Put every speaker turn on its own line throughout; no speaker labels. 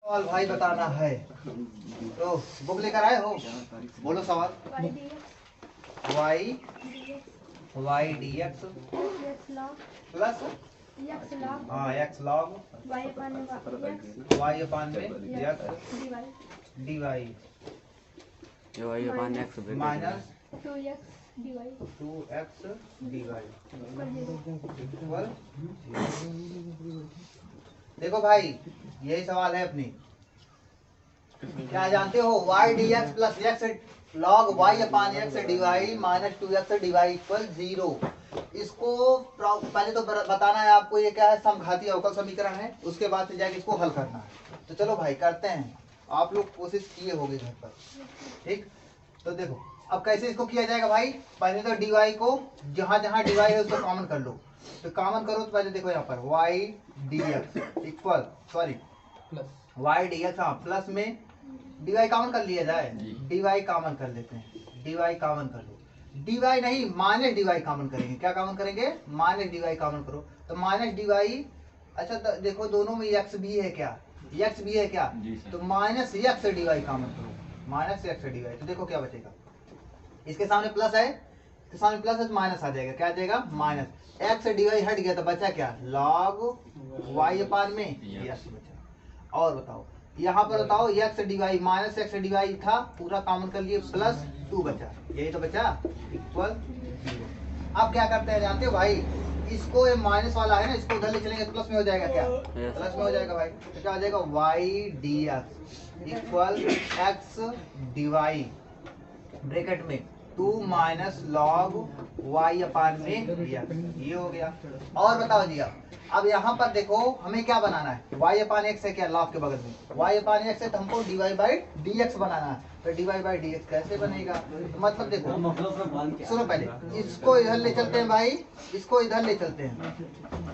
सवाल भाई बताना है तो बुक लेकर आए हो, बोलो सवाल। वाई डी एक्स प्लस हाँ एक्स लॉग वाई अपान में X D Y minus 2x dy equal. देखो भाई यही सवाल है अपनी, क्या जानते हो y d x plus x log Y upon x D Y minus 2x d y equal 0। इसको पहले तो बताना है आपको ये क्या है, समघातीय अवकल समीकरण है, उसके बाद से जाके इसको हल करना है। तो चलो भाई करते हैं, आप लोग कोशिश किए होंगे घर पर, ठीक। तो देखो अब कैसे इसको किया जाएगा भाई, पहले तो डी वाई को जहां जहां डी वाई है उसको कॉमन कर लो। तो कॉमन करो तो पहले देखो यहाँ पर Y D X equal sorry Y D X, हाँ प्लस में डी वाई कॉमन कर लिया जाए, डी वाई कॉमन कर लेते हैं, डी वाई कॉमन कर लो, डी वाई नहीं माइनस डी वाई कॉमन करेंगे। क्या कॉमन करेंगे, माइनस डी वाई कॉमन करो तो माइनस डी वाई। अच्छा तो देखो दोनों में एक्स भी है क्या, एक्स भी है क्या, तो minus X D Y common करो, माइनस एक्स डी वाई। तो देखो क्या बचेगा, इसके सामने प्लस है, इसके सामने प्लस है तो माइनस आ जाएगा, क्या आ जाएगा माइनस एक्स डी वाई हट गया तो बचा क्या लॉग वाई अपान में एक्स बचा। और बताओ यहाँ पर बताओ X D Y minus X D Y था पूरा कॉमन कर लिए प्लस 2 बचा, यही तो बचा इक्वल 0। अब क्या करते हैं जानते हो भाई, इसको ये माइनस वाला है ना, इसको उधर ले चलेंगे तो प्लस में हो जाएगा, क्या प्लस में हो जाएगा भाई। तो क्या हो जाएगा Y D X equal X D Y bracket में 2 माइनस लॉग वाई अपान में ये हो गया। और बताओ जी अब यहाँ पर देखो हमें क्या बनाना है, वाई अपान एक्स है क्या लॉग के बगल में, वाई अपान एक्स है तो हमको d Y by D x बनाना है। तो d Y by D x कैसे बनेगा, तो मतलब देखो सुनो पहले इसको इधर ले चलते हैं भाई, इसको इधर ले चलते हैं,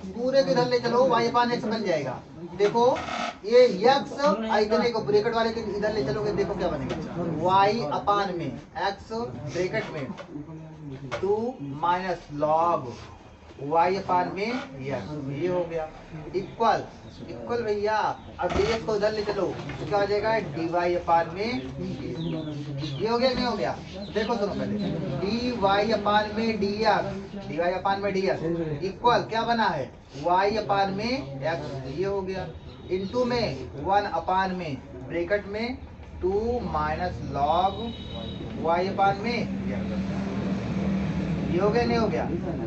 पूरे को इधर ले चलो, वाई अपान एक्स बन जाएगा। देखो ये एक्स इतने को ब्रैकेट वाले के इधर ले चलोगे, देखो क्या बनेगा वाई अपान में एक्स ब्रैकेट में 2 माइनस लॉग वाई अपान में ये हो गया इक्वल इक्वल भैया। अब डी एक्स को उधर ले चलो तो क्या हो जाएगा डी वाई अपान में ये हो गया, नहीं हो गया। देखो सुनो पहले डी वाई अपान में D x, D Y upon में डी एक्स इक्वल क्या बना है वाई अपान में एक्स, ये हो गया इनटू में 1 अपान में ब्रैकेट में 2 माइनस लॉग वाई अपान में ये हो गया, नहीं हो गया।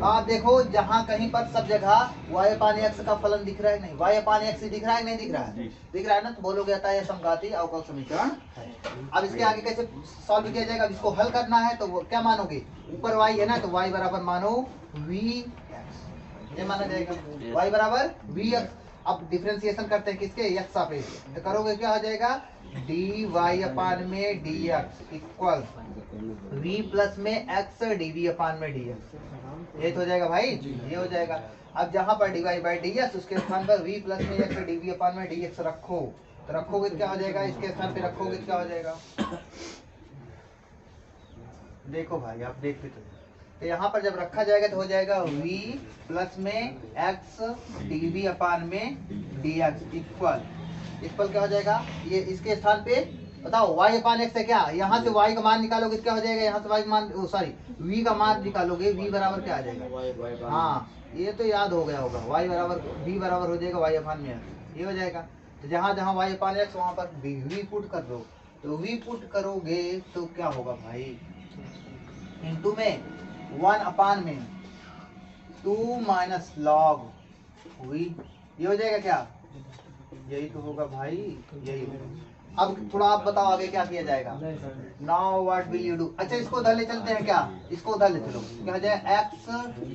आप देखो जहां कहीं पर सब जगह वाई अपान एक्स का फलन दिख रहा है नहीं, वाई अपान एक्स दिख रहा है नहीं दिख रहा है, दिख रहा है ना, तो बोलोगे आता है समघातीय अवकल समीकरण है। अब इसके आगे कैसे सॉल्व किया जाएगा, इसको हल करना है तो वो क्या मानोगे, ऊपर वाई है ना तो वाई बराबर मानो वी एक्स, ये माना जाएगा वाई बराबर वी एक्स। अब डिफरेंशिएशन करते हैं किसके एक्स सापेक्ष, तो करोगे क्या हो जाएगा डी वाई अपान में D X equal v plus में एक्स डी वी अपान में डी एक्स, ये तो हो जाएगा भाई, ये हो जाएगा। अब जहां पर D Y by D X उसके स्थान पर v प्लस में एक्स डी वी अपान में डी एक्स रखो, तो रखोगे क्या हो जाएगा, इसके स्थान पे रखोगे क्या हो जाएगा, देखो भाई आप देखते तो यहाँ पर जब रखा जाएगा तो हो जाएगा v प्लस में एक्स डी वी अपान में डी एक्स इक्वल इक्वल क्या हो जाएगा, ये इसके स्थान पे बताओ y अपान एक्स है क्या, यहाँ से y का मान निकालोगे क्या हो जाएगा, यहाँ से y का मान सॉरी v का मान निकालोगे, v बराबर क्या आ जाएगा, हाँ ये तो याद हो गया होगा, y बराबर v बराबर हो जाएगा y अपान में x, ये हो जाएगा। तो जहाँ जहाँ y अपान एक्स वहाँ पर v पुट कर दो, तो v पुट करोगे तो क्या होगा भाई इनटू में 1 अपान में 2 माइनस लॉग v, ये हो जाएगा क्या, यही तो होगा भाई, यही होगा। अब थोड़ा आप बताओ आगे क्या किया जाएगा, now what will you do. अच्छा इसको उधर ले चलते हैं क्या, इसको उधर ले चलो, क्या हो जाएगा एक्स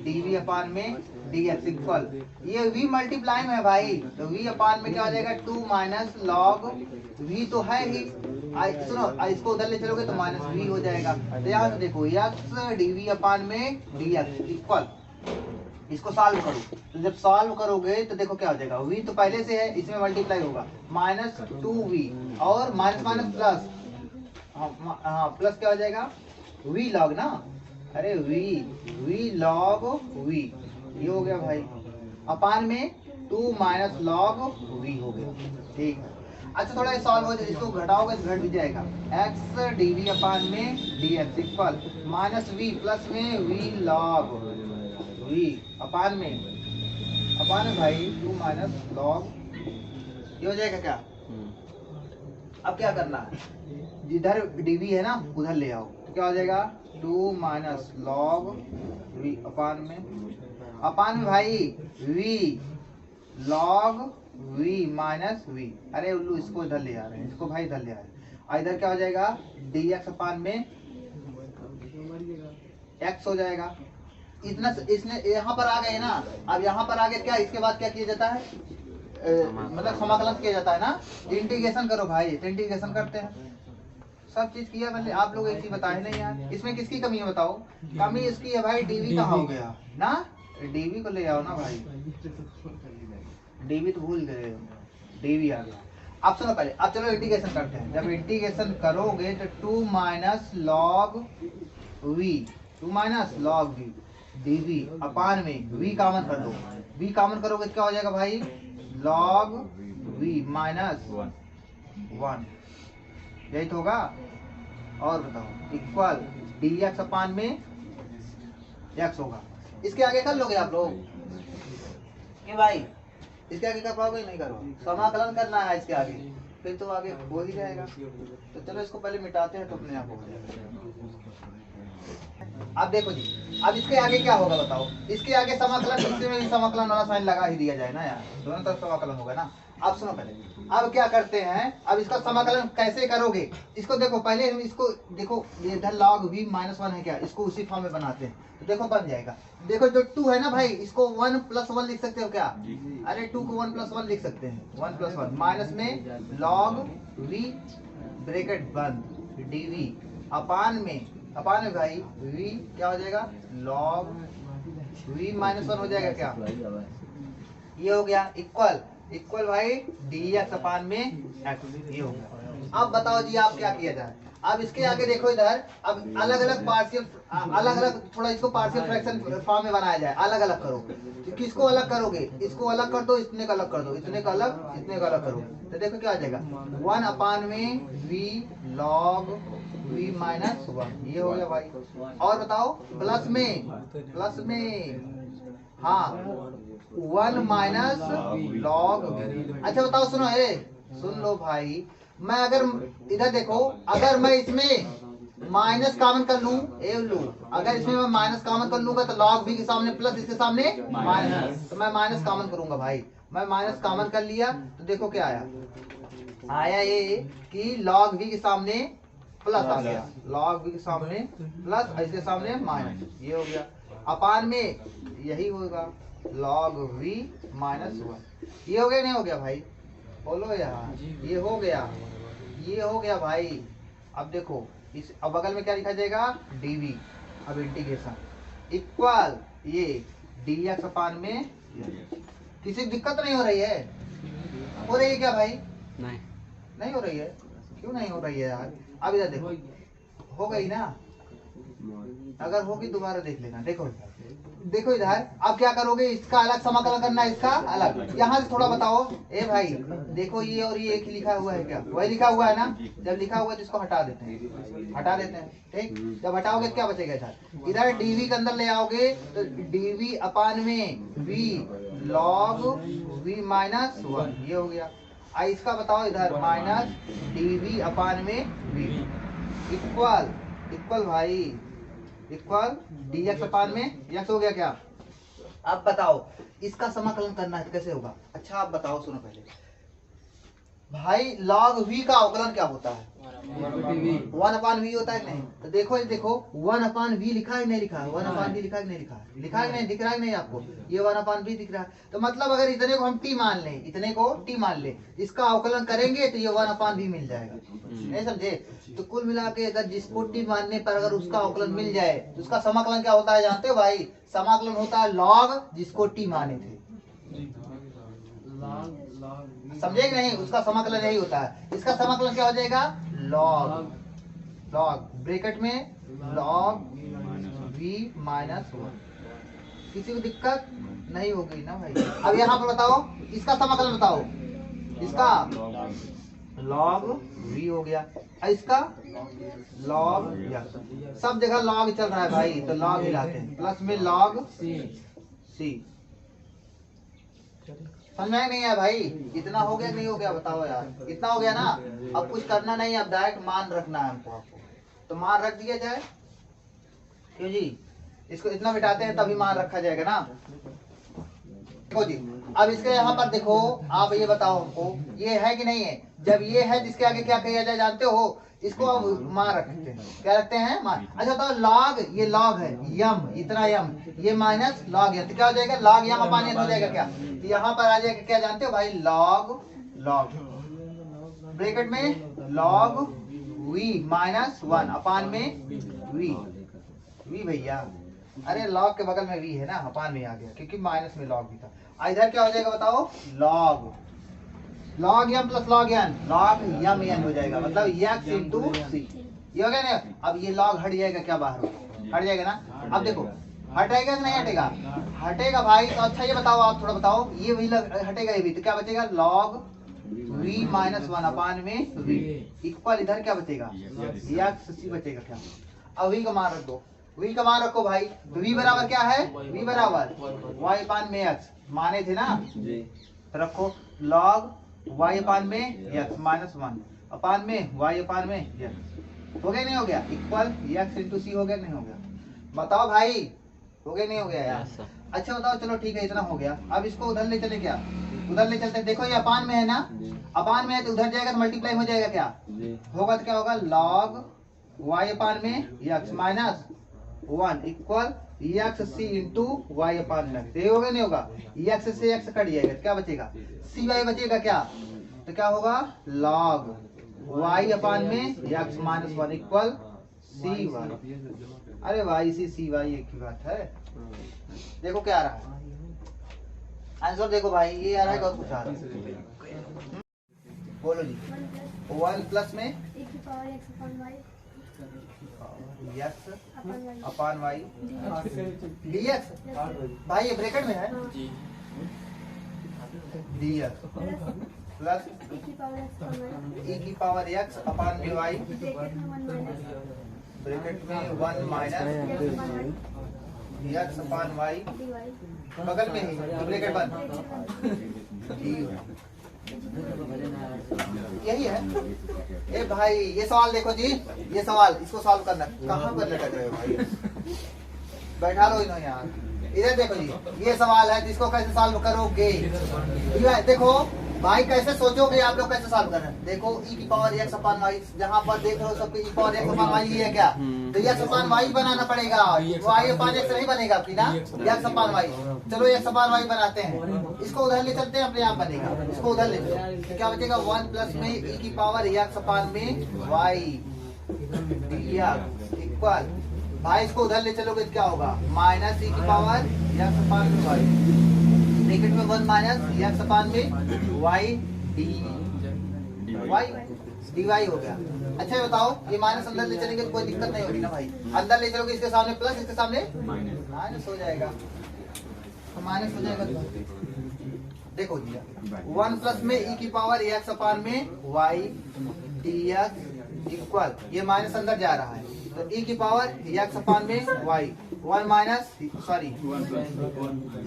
डी वी अपान में डी एक्स इक्वल ये v मल्टीप्लाई में है भाई, तो v अपान में क्या हो जाएगा 2 माइनस लॉग v तो है ही, सुनो इसको उधर ले चलोगे तो माइनस v हो जाएगा। तो यहाँ से देखो एक्स डी वी अपान में डी एक्स इक्वल इसको सॉल्व करो, तो जब सॉल्व करोगे तो देखो क्या हो जाएगा v तो पहले से है इसमें मल्टीप्लाई होगा माइनस 2v और माइनस माइनस प्लस, हाँ प्लस क्या हो जाएगा v लॉग ना, अरे v लॉग v, ये हो गया भाई अपान में 2 माइनस लॉग v हो गया, ठीक है। अच्छा थोड़ा सॉल्व हो जाए, इसको घटाओगे तो घट भी जाएगा। x dv अपान में dx equal minus v plus में v log v अपान में भाई 2 माइनस log, ये हो जाएगा क्या? अब क्या करना है, जिधर dv है ना उधर ले आओ, तो क्या हो जाएगा 2 माइनस log v अपान में भाई v log v minus v। अरे उल्लू, इसको इधर ले आ रहे हैं, इसको भाई इधर ले आ रहे हैं, और इधर क्या हो जाएगा dx अपान में x हो जाएगा। इतना इसने यहाँ पर आ गए ना, अब यहाँ पर आगे क्या, इसके बाद क्या किया जाता है, मतलब समाकलन किया जाता है ना, इंटीग्रेशन करो भाई, तो इंटीग्रेशन करते हैं, सब चीज किया मैंने, आप लोग एक चीज बताए नहीं यार, इसमें किसकी कमी है बताओ? कमी इसकी है भाई, डीवी कहाँ हो गया ना, डीवी को ले आओ ना भाई, डीवी तो भूल गए, डीवी आ गया। अब सुनो पहले, अब चलो इंटीग्रेशन करते हैं। जब इंटीग्रेशन करोगे तो 2 minus log v, 2 minus log v d v upon में v कॉमन कर दो, v कॉमन करोगे तो क्या हो जाएगा भाई log v माइनस 1, यही तो होगा। और बताओ इक्वल dx अपान में x होगा। इसके आगे कर लोगे आप लोग कि भाई इसके आगे कर पाओगे नहीं करो, समाकलन करना है इसके आगे, फिर तो आगे हो ही जाएगा। तो चलो इसको पहले मिटाते हैं तो अपने आप हो जाएगा। अब देखो जी, अब इसके आगे क्या होगा बताओ? इसके आगे समाकलन, इसमें भी समाकलन वाला साइन लगा ही दिया जाए ना यार, दोनों तरफ समाकलन होगा ना। अब सुनो पहले, अब क्या करते हैं, अब इसका समाकलन कैसे करोगे? इसको देखो पहले, हम इसको देखो, ये इधर log v माइनस 1 है क्या, इसको उसी फॉर्म में बनाते हैं तो देखो बन जाएगा। देखो जो 2 है ना भाई, इसको 1 प्लस 1 लिख सकते हो क्या? अरे 2 को 1 प्लस 1 लिख सकते हैं, 1 प्लस 1 माइनस में log v ब्रैकेट बंद dv अपान में भाई v क्या हो जाएगा log v माइनस 1 हो जाएगा क्या, ये हो गया इक्वल भाई dx अपान में x, ये हो गया। अब बताओ जी आप क्या किया जाए? अब इसके आगे देखो इधर, अब अलग अलग पार्शियल, अलग अलग थोड़ा इसको पार्शियल फ्रैक्शन फॉर्म में बनाया जाए, अलग अलग करो। तो किसको अलग करोगे? इसको अलग कर दो, इतने का अलग कर दो, इतने का अलग, इतने का अलग करो, तो देखो क्या आ जाएगा 1 अपान में v log v माइनस 1, ये हो गया भाई। और बताओ प्लस में हाँ 1 माइनस लॉग। अच्छा बताओ, सुनो सुन लो भाई, मैं अगर इधर देखो, अगर मैं इसमें माइनस कॉमन कर लूं, अगर इसमें मैं माइनस कॉमन कर लूंगा तो log v के सामने प्लस, इसके सामने माइनस, तो मैं माइनस कॉमन करूंगा भाई, मैं माइनस कॉमन कर लिया तो देखो क्या आया ये कि log v के सामने प्लस आ गया, log v के सामने प्लस, इसके सामने माइनस, ये हो गया अपान में यही होगा log v माइनस 1, ये हो गया नहीं हो गया भाई, बोलो यार, ये हो गया भाई। अब देखो इस, अब बगल में क्या लिखा जाएगा dv, अब इंटीग्रेशन इक्वल ये dx अपान में, किसी दिक्कत नहीं हो रही है? हो रही है क्या भाई? नहीं हो रही है, क्यों नहीं हो रही है यार? अब इधर देखो, हो गई ना, अगर होगी दोबारा देख लेना। देखो इधर, अब क्या करोगे, इसका अलग समाकलन करना है, इसका अलग। यहाँ से थोड़ा बताओ भाई, देखो ये और ये एक ही लिखा हुआ है क्या? वही लिखा हुआ है ना, जब लिखा हुआ है तो इसको हटा देते हैं, ठीक। जब हटाओगे तो क्या बचेगा इधर dv के अंदर ले आओगे तो dv अपान में v log v माइनस 1, ये हो गया। इसका बताओ इधर माइनस dv अपान में v इक्वल भाई dx अपान में x हो गया क्या? अब बताओ इसका समाकलन करना है कैसे होगा? अच्छा आप बताओ, सुनो पहले भाई, log v का अवकलन क्या होता है? 1 अपान v होता है नहीं? तो देखो 1 अपान v लिखा है नहीं लिखा है? 1 अपान v लिखा है नहीं लिखा है? लिखा है नहीं, दिख रहा है नहीं आपको? ये 1 अपान v दिख रहा है। तो मतलब अगर इतने को हम t मान ले, इसका अवकलन करेंगे तो ये 1 अपान v मिल जाएगा, नहीं समझे? तो कुल मिला के अगर जिसको t मानने पर अगर उसका अवकलन मिल जाए तो उसका समाकलन क्या होता है जानते हो भाई? समाकलन होता है log जिसको t माने थे, समझे कि नहीं? उसका समाकलन यही होता है। इसका समाकलन क्या हो जाएगा log ब्रैकेट में log v माइनस 1। किसी को दिक्कत नहीं होगी ना भाई? अब यहाँ पर बताओ इसका समाकलन बताओ, इसका लॉग v हो गया, और इसका लॉग x, सब जगह लॉग चल रहा है भाई, तो लॉग ही लाते हैं, प्लस में लॉग c। समझ में नहीं है भाई? इतना हो गया नहीं हो गया बताओ यार? इतना हो गया ना, अब कुछ करना नहीं, अब डायरेक्ट मान रखना है हमको, आपको तो मान रख दिया जाए, क्यों जी? इसको इतना मिटाते हैं तभी मान रखा जाएगा ना। देखो जी, अब इसके यहाँ पर देखो, आप ये बताओ हमको, ये है कि नहीं है? जब ये है जिसके आगे क्या किया जाए जानते हो? इसको अब मान रखते हैं, क्या रखते हैं? मान। अच्छा बताओ, लॉग, ये लॉग है यम, इतना यम, ये माइनस लॉग यम, तो क्या हो जाएगा? लॉग यम अपान एन हो जाएगा क्या? तो यहाँ पर आ जाएगा, क्या जानते हो भाई? लॉग लॉग ब्रैकेट में लॉग v माइनस 1 अपान में v भैया, अरे लॉग के बगल में v है ना, अपान में आ गया क्योंकि माइनस में लॉग भी था। इधर क्या हो जाएगा बताओ? Log m plus log n, log m n हो जाएगा, मतलब x इंटू c, ये हो गया ना। अब ये लॉग हट जाएगा, क्या बाहर हट जाएगा ना। अब देखो हटेगा कि नहीं हटेगा? हटेगा भाई। तो अच्छा ये बताओ, आप थोड़ा बताओ, ये भी हटेगा, ये भी, तो क्या बचेगा? लॉग v माइनस 1 अपान में v इक्वल, इधर क्या बचेगा? x c बचेगा क्या? अब v का मान रख दो, v का मान रखो भाई, तो v बराबर क्या है? v बराबर y अपान में x, माने थे ना, तो रखो लॉग y अपान में x माइनस 1 अपान में y अपान में x, हो गया नहीं हो गया? इक्वल x इंटू c, हो गया नहीं हो गया? बताओ भाई, हो गया नहीं हो गया यार? अच्छा बताओ, चलो ठीक है, इतना हो गया। अब इसको उधर ले चले, क्या उधर ले चलते? देखो ये अपान में है ना, अपान में है तो उधर जाएगा तो मल्टीप्लाई हो जाएगा, क्या होगा? तो क्या होगा? लॉग y अपान में x minus 1 equal x c into y अपान में x, ये होगा नहीं होगा? x से x कट जाएगा, क्या बचेगा? cy बचेगा क्या? तो क्या होगा? लॉग y अपान में x माइनस 1 इक्वल cy। अरे y सी cy एक ही बात है। देखो क्या आ रहा है आंसर, देखो भाई ये आ रहा है, और कुछ आ रहा है, बोलो जी। 1 प्लस में x अपान y dx, भाई ये ब्रैकेट में है, dx प्लस e की पावर x अपान में y, ब्रैकेट में 1 माइनस x अपान y, बगल में ही तो ब्रैकेट बंद, यही है। ए भाई ये सवाल देखो जी, ये सवाल इसको सॉल्व करना, कहाँ पर लटक रहे हो भाई? बैठा लो इन्हों यार। इधर देखो जी, ये सवाल है जिसको कैसे सॉल्व करोगे? देखो भाई कैसे सोचोगे आप लोग, कैसे सॉल्व कर रहे हैं? देखो e की पावर x अपान y, जहाँ पर देख रहे हो सबके e पावर x अपान y है क्या? तो x अपान y बनाना पड़ेगा, y अपान x नहीं बनेगा आपकी ना, x अपान y। चलो x अपान y बनाते हैं, इसको उधर ले चलते हैं, अपने आप बनेगा, इसको उधर ले चलो, तो क्या बचेगा? 1 प्लस में e की पावर x अपान में y dx इक्वल, भाई इसको उधर ले चलोगे तो क्या होगा? माइनस e की पावर x अपान में y, ब्रैकेट में 1 माइनस x अपान में y dy हो गया। अच्छा ये बताओ, ये माइनस अंदर ले चलेंगे तो कोई दिक्कत नहीं होगी ना भाई? अंदर ले चलोगे, इसके सामने प्लस, इसके सामने माइनस हो जाएगा, तो माइनस हो जाएगा। देखो जी 1 प्लस में e की पावर x अपान में y dx इक्वल, ये माइनस अंदर जा रहा है, तो e की पावर x अपान में y 1 माइनस सॉरी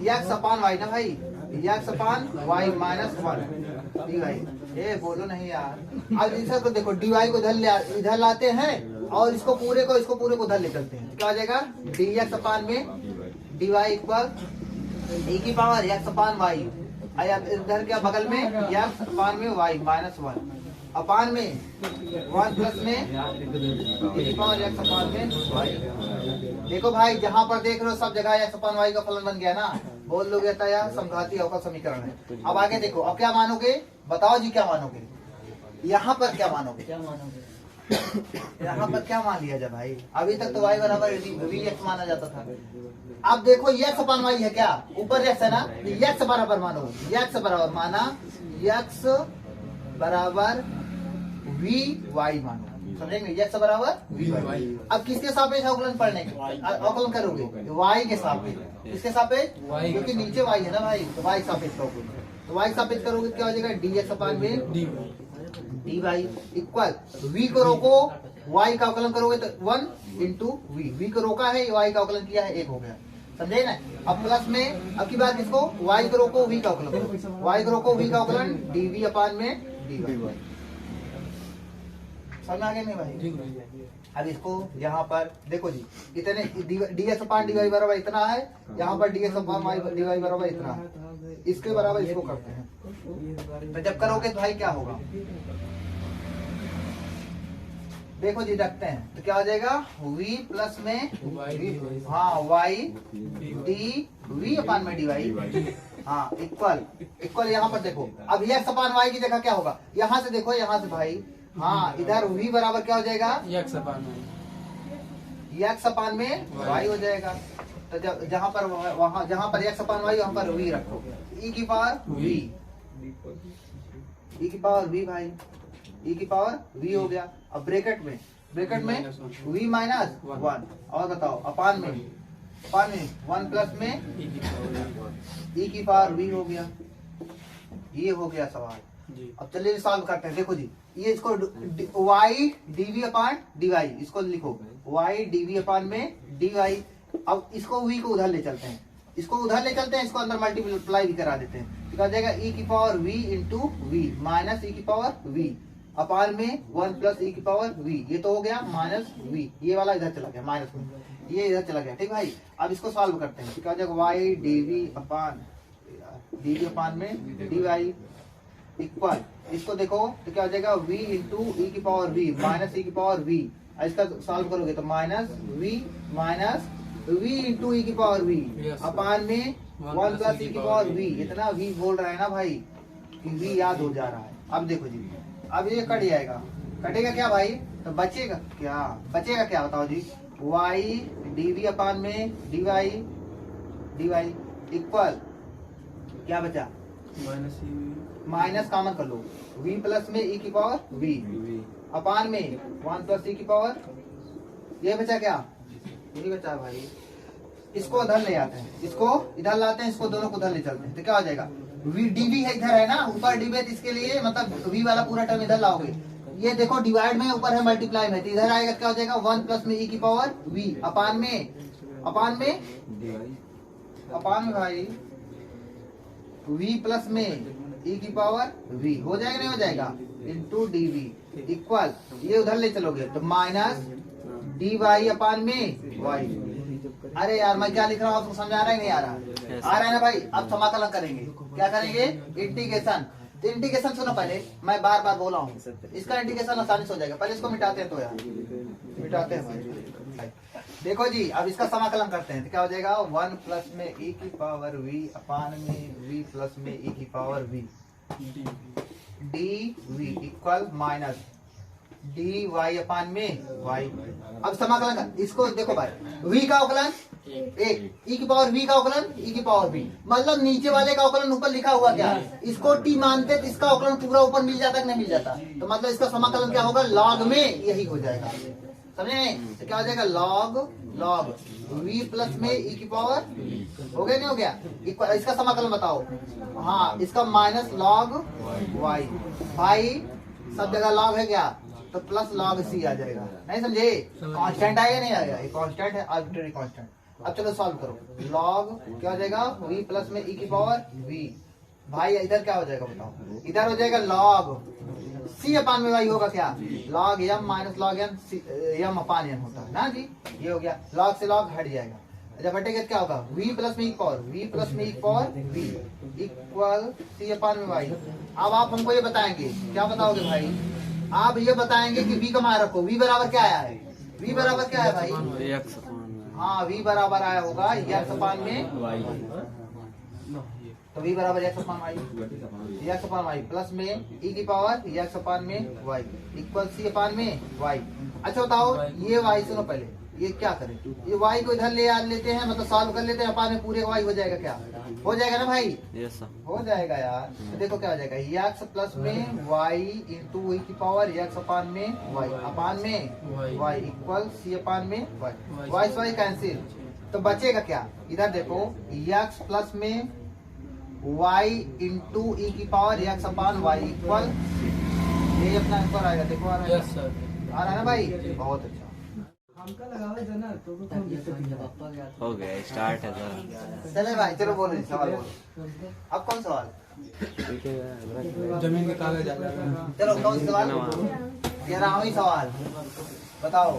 x अपान y ना भाई, x अपान y माइनस 1 dy। ए बोलो नहीं यार। अब इसे तो देखो dy को इधर लाते हैं, और इसको पूरे को उधर ले चलते हैं, क्या हो जाएगा? dx अपान में dy इक्वल e की पावर x अपान y, इधर क्या बगल में x अपान में y माइनस 1 अपान में 1 प्लस में e की पावर x अपान में y। देखो भाई जहाँ पर देख रहे हो सब जगह x अपान y का फलन बन गया ना, बोल लोगे था यार समघाती अवकल समीकरण है। अब आगे देखो, अब क्या मानोगे? बताओ जी क्या मानोगे? यहाँ पर क्या मानोगे? यहाँ पर क्या मान लिया जाए भाई? अभी तक तो y बराबर vx माना जाता था। अब देखो x अपान y है क्या? ऊपर x है ना, x बराबर मानो, x बराबर माना, x बराबर vy मानो, समझेंगे? x बराबर vy। अब किसके सापेक्ष अवकलन पढ़ने अवकलन करोगे? y के सापेक्ष, इसके सापेक्ष, क्योंकि नीचे y है ना भाई, तो y सापेक्ष करोगे, तो y सापेक्ष करोगे क्या हो जाएगा? dx अपान में डी वाई इक्वल v को रोको y का अवकलन करोगे तो 1 इंटू v को रोका है y का अवकलन किया है 1 हो गया, समझे ना। अब प्लस में अब की बात किसको y को रोको v का अवकलन करो, y को रोको v का अवकलन dv अपान में dy। समझ आ गया नहीं भाई। अब इसको यहाँ पर देखो जी, इतने ds अपान dy बराबर इतना है, यहाँ पर ds अपान dy बराबर इतना है, इसके बराबर इसको करते हैं। तो जब करोगे तो भाई क्या होगा, देखो जी रखते हैं तो क्या हो जाएगा v प्लस में हाँ y डी v अपान में dy हाँ इक्वल यहाँ पर देखो अब x अपान y की जगह क्या होगा, यहाँ से देखो यहाँ से भाई हाँ इधर v बराबर क्या हो जाएगा x अपान में y हो जाएगा। तो जहाँ पर वहाँ जहाँ पर x अपान y वहाँ पर v रखो, e की पावर v भाई e की पावर v हो गया। अब ब्रैकेट में v माइनस 1 और बताओ अपान में 1 प्लस में e की पावर v हो गया। ये हो गया सवाल। अब चलिए सॉल्व करते हैं। देखो जी ये इसको y dv अपान dy इसको लिखो y dv अपान में dy। अब इसको v को उधर ले चलते हैं, इसको अंदर मल्टीप्लाई भी करा देते हैं तो क्या जाएगा e की power v into v minus e की पावर v अपान में 1 प्लस e की पावर v। ये तो हो गया माइनस v, ये वाला इधर चला गया माइनस में, ये इधर चला गया। ठीक भाई अब इसको सॉल्व करते हैं तो क्या हो जाएगा y dv अपान में dy इक्वल इसको देखो तो क्या हो जाएगा v इंटू e की पावर v माइनस e की पावर v। इसका सॉल्व करोगे तो माइनस v इंटू e की पावर v अपान में 1 प्लस e की पावर v। इतना v बोल रहा है ना भाई कि v याद हो जा रहा है। अब देखो जी अब ये कट जाएगा, कटेगा क्या भाई, तो बचेगा क्या बताओ जी y dv अपान में dy इक्वल क्या बचा माइनस कॉमन कर लो v प्लस में e की पावर v अपान में 1 प्लस e की पावर, ये बचा क्या, यही बचा भाई। इसको उधर ले आते हैं, इसको इधर लाते हैं, इसको दोनों को उधर ले चलते हैं तो क्या हो जाएगा v dv है इधर है ना, ऊपर dv है तो इसके लिए मतलब v वाला पूरा टर्म इधर लाओगे। ये देखो डिवाइड में ऊपर है मल्टीप्लाई में तो इधर आएगा क्या हो जाएगा 1 प्लस में e की पावर v अपान में भाई v प्लस में e की पावर v हो जाएगा नहीं हो जाएगा इंटू dv इक्वल ये उधर ले चलोगे तो माइनस dy अपान में y। अरे यार मैं क्या लिख रहा हूँ आपको समझ आ रहा है नहीं आ रहा, आ रहा है ना भाई। अब समाकलन करेंगे, क्या करेंगे इंटीग्रेशन। तो इंटीग्रेशन सुनो पहले, मैं बार बार बोला हूँ इसका इंटीग्रेशन आसानी से हो जाएगा। पहले इसको मिटाते हैं तो यार मिटाते हैं भाई। देखो जी अब इसका समाकलन करते हैं तो क्या हो जाएगा 1 प्लस में e की पावर v अपान में v प्लस में e की power v dv equal minus dy अपान में y। अब समाकलन कर इसको देखो भाई v का अवकलन 1 e की पावर v का अवकलन e की पावर v, मतलब नीचे वाले का अवकलन ऊपर लिखा हुआ क्या, इसको t मानते तो इसका अवकलन पूरा ऊपर मिल जाता कि नहीं मिल जाता, तो मतलब इसका समाकलन क्या होगा log में यही हो जाएगा। समझे तो क्या हो जाएगा log v प्लस में e की पावर हो गया नहीं हो गया। इसका समाकलन बताओ, हाँ इसका माइनस log y भाई सब जगह log है क्या तो प्लस log c आ जाएगा। नहीं समझे कांस्टेंट आएगा नहीं आएगा, ये कांस्टेंट है आर्बिट्रेरी कांस्टेंट। अब चलो सॉल्व करो log क्या हो जाएगा v प्लस में e की पावर v भाई इधर क्या हो जाएगा बताओ, इधर हो जाएगा log c अपान में y होगा क्या log m minus log m अपान n होता है ना जी। ये हो गया log से log हट जाएगा, जब हटेगा क्या होगा v प्लस में e की पावर v इक्वल c अपान में y। अब आप हमको ये बताएंगे, क्या बताओगे भाई, आप ये बताएंगे कि v का मान रखो, v बराबर क्या आया है, v बराबर क्या है भाई, हाँ v बराबर आया होगा x अपान में तो v बराबर x अपान y प्लस में e की पावर x अपान में y इक्वल c अपान में y। अच्छा बताओ ये y सुनो पहले ये क्या करें, ये y को इधर ले लेते हैं मतलब सॉल्व कर लेते हैं, अपान में पूरे y हो जाएगा, क्या हो जाएगा ना भाई, हो जाएगा यार। तो देखो क्या हो जाएगा x प्लस में y इंटू e की पावर x अपान में y अपान में y इक्वल c अपान में y y कैंसिल तो बचेगा क्या, इधर देखो x प्लस में y इंटू e की पावर x अपान y इक्वल यही अपना आंसर आएगा। देखो आ रहा है,
यस सर।
आ रहा है ना भाई, बहुत अच्छा।
हो गया, स्टार्ट है सर।
चले भाई, चलो बोलो सवाल बोलो। अब कौन सवाल?
जमीन के कागज आ जाएगा।
चलो कौन सवाल? 11वां सवाल बताओ।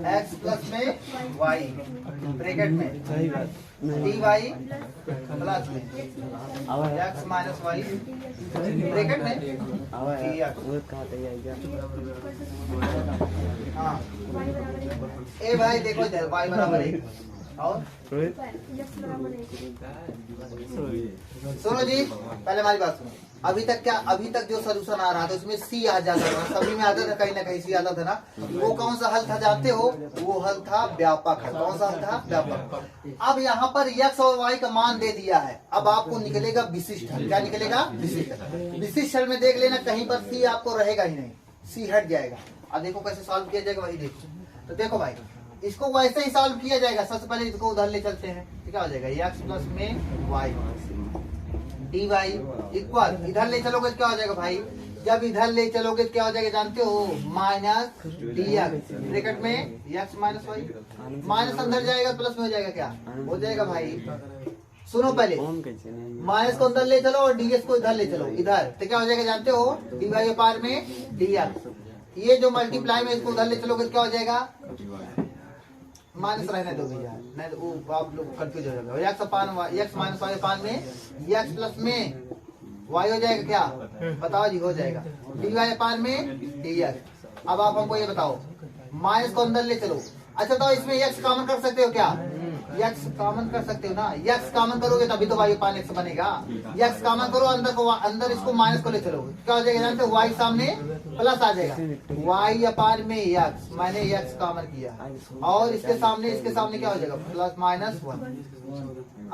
x प्लस में y ब्रैकेट में dy प्लस में x माइनस y ब्रैकेट में dx। हाँ ए भाई देखो इधर y बराबर 1 और सुनो जी, पहले हमारी बात सुनो। अभी तक जो सोल्यूशन आ रहा था उसमें सी आ जाता था, सभी में आता था, कहीं ना कहीं सी आता था ना। वो कौन सा हल था जानते हो? वो हल था व्यापक हल। कौन सा हल था? व्यापक। अब यहाँ पर x और y का मान दे दिया है, अब आपको निकलेगा विशिष्ट हल। क्या निकलेगा? विशिष्ट हल। विशिष्ट हल में देख लेना कहीं पर सी आपको रहेगा ही नहीं, सी हट जाएगा। अब देखो कैसे सॉल्व किया जाएगा वही देखो। तो देखो भाई, इसको वैसे ही सॉल्व किया जाएगा। सबसे पहले इसको उधर ले चलते हैं, क्या हो जाएगा? x प्लस में y dy इक्वल, इधर ले चलोगे तो क्या हो जाएगा भाई? जब इधर ले चलोगे तो क्या हो जाएगा जानते हो? माइनस dx ब्रैकेट में x माइनस y, माइनस अंदर जाएगा प्लस में हो जाएगा। क्या हो जाएगा भाई? सुनो पहले, माइनस को अंदर ले चलो और dx को इधर ले चलो, इधर तो क्या हो जाएगा जानते हो? dy पार में dx। ये जो मल्टीप्लाई में इसको उधर ले चलोगे तो क्या हो जाएगा? माइनस रहने दो भैया, नहीं तो वो आप लोग कंफ्यूज हो जाएगा। x अपान x माइनस y अपान में x प्लस में y हो जाएगा। क्या बताओ जी? हो जाएगा dy अपान में dx। अब आप हमको ये बताओ, माइनस को अंदर ले चलो। अच्छा तो इसमें x कॉमन कर सकते हो क्या? x कॉमन कर सकते हो ना। x कॉमन करोगे तभी तो y अपान x बनेगा। x कॉमन करो, अंदर इसको माइनस को ले चलो, क्या हो जाएगा जानते हो? y सामने प्लस आ जाएगा। y अपान में x, मैंने x कॉमन किया और इसके सामने क्या हो जाएगा? Plus minus 1।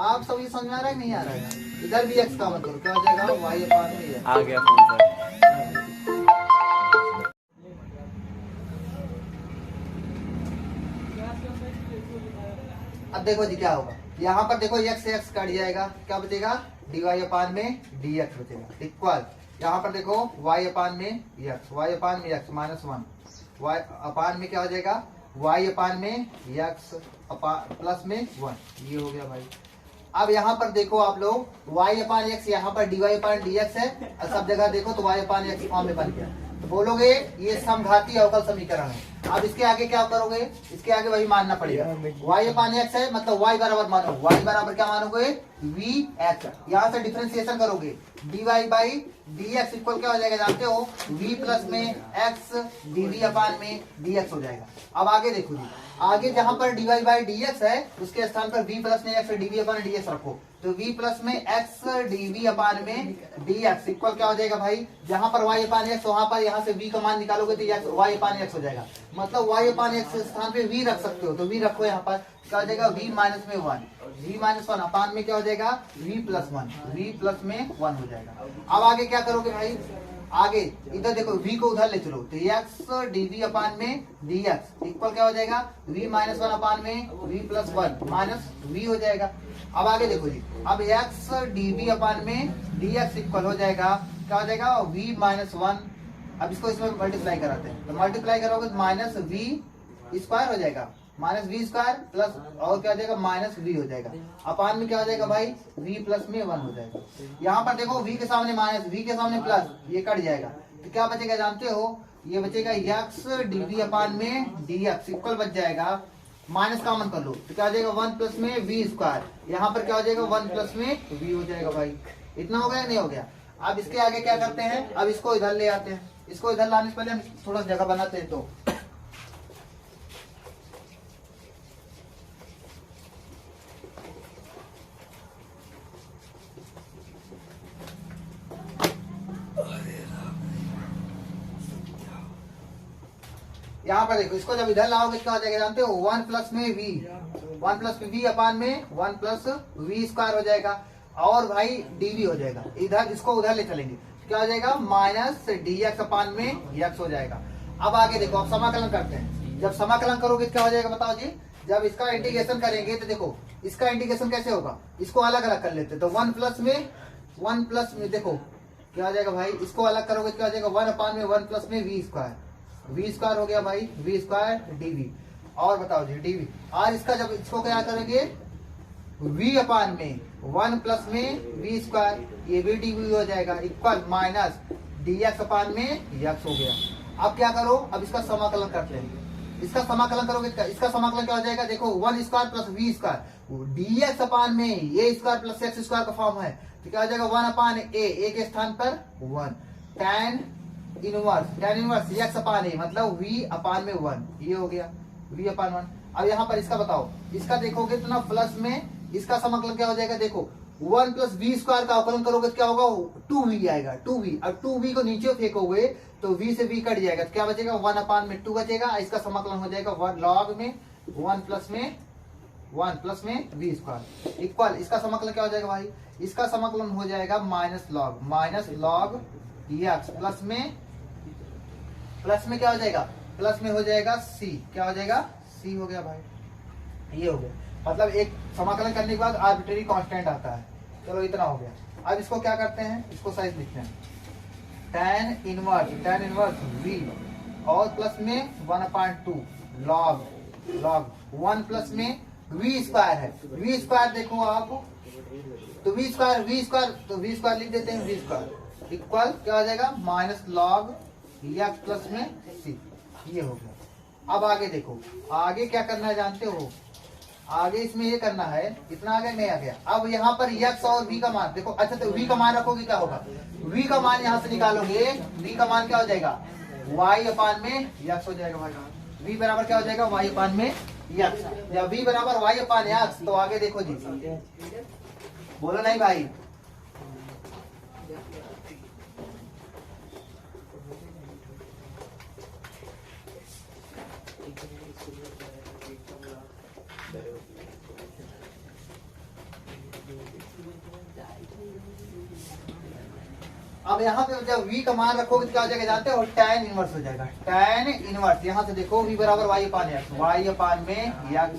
आप सब ये समझ में आ रहा है नहीं आ रहा है? इधर भी x कॉमन करो, क्या हो जाएगा? y अपान में x।
आ गया फोन सर।
अब देखो जी क्या होगा, यहाँ पर देखो x से x कट जाएगा, क्या बचेगा? dy अपान में dx बचेगा इक्वल, यहाँ पर देखो y अपान में x माइनस 1, y अपान में क्या हो जाएगा? y अपान में x प्लस में 1। ये हो गया भाई। अब यहाँ पर देखो आप लोग, y अपान x यहाँ पर dy अपान dx है, और सब जगह देखो तो y अपान x फॉर्म में बन गया। तो बोलोगे ये समघाती अवकल समीकरण है। अब इसके आगे क्या करोगे? इसके आगे वही मानना पड़ेगा। y अपान x है मतलब y बराबर मानो, y बराबर क्या मानोगे? vx। यहाँ से डिफरेंशिएशन करोगे, dy बाई dx इक्वल क्या हो जाएगा जानते हो? v प्लस में x dv अपान में dx हो जाएगा। अब आगे देखो जी, आगे जहाँ पर dy बाई dx है उसके स्थान पर v प्लस में x dv अपान dx रखो, तो v प्लस में x dv अपान में dx इक्वल क्या हो जाएगा भाई? जहाँ पर y अपान x, वहाँ पर यहाँ से v का मान निकालोगे तो y अपान x हो जाएगा। मतलब y अपान x स्थान पे v रख सकते हो, तो v रखो यहाँ पर, क्या हो जाएगा? v माइनस में 1, v माइनस 1 अपान में क्या हो जाएगा? v प्लस 1, v प्लस में 1 हो जाएगा। अब आगे क्या करोगे भाई? आगे इधर देखो, v को उधर ले चलो, तो x dv अपान में dx इक्वल क्या हो जाएगा? v माइनस 1 अपान में v प्लस 1 माइनस v हो जाएगा। अब आगे देखो जी, अब x dv अपान में dx इक्वल हो जाएगा, क्या हो जाएगा? v minus 1। अब इसको इसमें मल्टीप्लाई कराते हैं, तो मल्टीप्लाई करोगे तो माइनस v स्क्वायर हो जाएगा, माइनस v स्क्वायर प्लस और क्या हो जाएगा? माइनस v हो जाएगा। अपान में क्या हो जाएगा भाई? v प्लस में 1 हो जाएगा। यहाँ पर देखो v के सामने माइनस, v के सामने प्लस, ये कट जाएगा, तो क्या बचेगा जानते हो? ये बचेगा x dv अपान में dx इक्वल बच जाएगा, माइनस कॉमन कर लो तो क्या हो जाएगा? 1 प्लस में v स्क्वायर, यहाँ पर क्या हो जाएगा? 1 प्लस में v हो जाएगा भाई। इतना हो गया नहीं हो गया? अब इसके आगे क्या करते हैं? अब इसको इधर ले आते हैं। इसको इधर लाने से पहले हम थोड़ा जगह बनाते हैं। तो यहाँ पर देखो, इसको जब इधर लाओगे क्या हो जाएगा जानते हो? 1 प्लस में v अपान में 1 प्लस v स्क्वायर हो जाएगा, और भाई dv हो जाएगा। इधर इसको उधर ले चलेंगे, क्या हो जाएगा? माइनस dx अपान में x हो जाएगा। अब आगे देखो, अब समाकलन करते हैं। जब समाकलन करोगे क्या हो जाएगा बताओ जी? जब इसका इंटीग्रेशन करेंगे तो देखो, इसका इंटीग्रेशन कैसे होगा? इसको अलग अलग कर लेते, तो 1 प्लस में देखो क्या हो जाएगा भाई, इसको अलग करोगे तो क्या हो जाएगा 1/1 प्लस में वी स्क्वायर हो गया भाई, वी स्क्वायर डीवी। और बताओ जी डीवी। और इसका जब इसको क्या करेंगे v/1 प्लस में वी स्क्वायर, ये भी डीवी हो जाएगा, इक्वल माइनस dx/में x हो गया। अब क्या करो, अब इसका समाकलन करते हैं। इसका समाकलन करोगे, इसका समाकलन क्या हो जाएगा, देखो 1 स्क्वायर प्लस वी स्क्वायर dx/में a square plus x square का फॉर्म है, तो क्या हो जाएगा 1/a, ए के स्थान पर 1 tan इनवर्स x/a मतलब v/1, ये हो गया v/1। अब यहाँ पर इसका बताओ, इसका देखोगे तो ना प्लस में इसका समाकलन क्या हो जाएगा, देखो 1 प्लस वी स्क्वायर का अवकलन करोगे तो क्या होगा 2v आएगा, 2v। अब 2v को नीचे फेंकोगे तो v से v कट जाएगा, तो क्या बचेगा 1/2 बचेगा। इसका समाकलन हो जाएगा 1 log में 1 प्लस में वी स्क्वायर इक्वल, इसका समाकलन क्या हो जाएगा भाई, इसका समाकलन हो जाएगा माइनस लॉग x प्लस में क्या हो जाएगा, प्लस में हो जाएगा c, क्या हो जाएगा c हो गया भाई, ये हो गया। मतलब एक समाकलन करने के बाद आर्बिट्रेरी कांस्टेंट आता है। चलो इतना हो गया। अब इसको क्या करते हैं, इसको साइज लिखते हैं tan इनवर्स v और प्लस में 1/2 log 1 प्लस में v स्क्वायर है, v स्क्वायर देखो आप, तो v स्क्वायर लिख देते हैं, v स्क्वायर इक्वल क्या हो जाएगा माइनस लॉग x प्लस में c, ये हो गया। अब आगे देखो, आगे क्या करना है जानते हो, आगे इसमें ये करना है, इतना आगे नहीं आ गया। अब यहाँ पर x और v का मान देखो, अच्छा तो v का मान रखोगे क्या होगा, v का मान यहाँ से निकालोगे, v का मान क्या हो जाएगा y/में x हो जाएगा भाई, v बराबर क्या हो जाएगा y/में x। जब v बराबर y/x तो आगे देखो जी, बोलो नहीं भाई, अब यहाँ पे जब v का मान रखोगे तो क्या हो जाएगा जानते हो, tan इनवर्स हो जाएगा, tan इनवर्स। यहाँ से देखो v बराबर y/में x,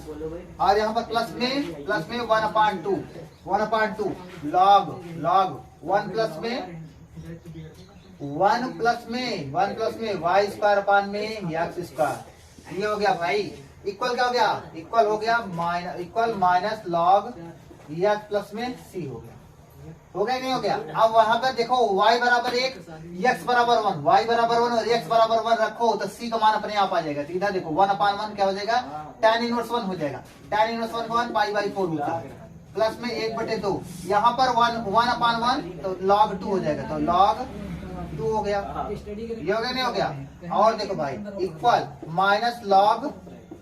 और यहाँ पर प्लस में 1/2 log 1 प्लस में y स्क्वायर/में x स्क्वायर, ये हो गया भाई। इक्वल क्या हो गया, इक्वल हो गया माइनस लॉग x प्लस में c हो गया, हो गया नहीं हो गया। अब वहां पर देखो y बराबर 1 x बराबर 1, y बराबर 1 और x बराबर 1 रखो तो c का मान अपने आप आ जाएगा। तो इधर देखो 1/1 क्या हो जाएगा, tan इनवर्स 1 हो जाएगा, tan इनवर्स 1 पाई/4 होता है, प्लस में 1/2, यहाँ पर 1/1 तो log 2 हो जाएगा, तो log 2 हो गया, ये हो गया नहीं हो गया। और देखो भाई इक्वल माइनस log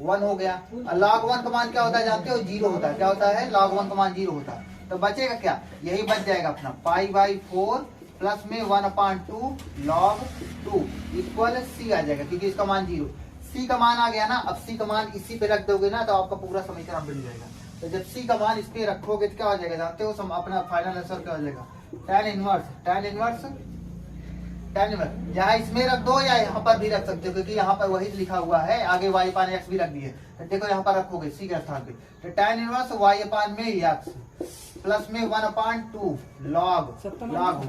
1 हो गया। log 1 का मान क्या होता है जानते हो, 0 होता है, क्या होता है log 1 का मान 0 होता है। तो बचेगा क्या, यही बच जाएगा अपना पाई/4 प्लस में 1/2 log 2 इक्वल c आ जाएगा, क्योंकि इसका मान 0, c का मान आ गया ना। अब c का मान इसी पे रख दोगे ना तो आपका पूरा समीकरण बन जाएगा। तो जब c का मान इस पे रखोगे तो क्या हो जाएगा जानते हो, अपना फाइनल आंसर क्या हो जाएगा, tan इनवर्स जहाँ इसमें रख दो या यहाँ पर भी रख सकते हो, क्योंकि यहाँ पर वही लिखा हुआ है, आगे y/x भी रख दिए। तो देखो यहाँ पर रखोगे c के स्थान पे, तो tan इनवर्स y/में x प्लस में 1/2 log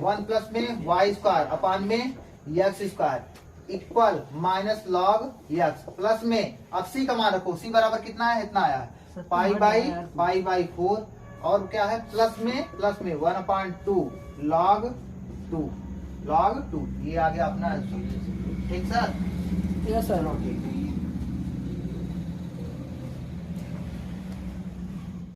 1 प्लस में y स्क्वायर/में x square equal minus log x plus में, अब c का मान रखो, c बराबर कितना है, इतना आया है पाई/4 और क्या है प्लस में 1/2 log 2, ये आ गया अपना आंसर। ठीक सर,
यस सर।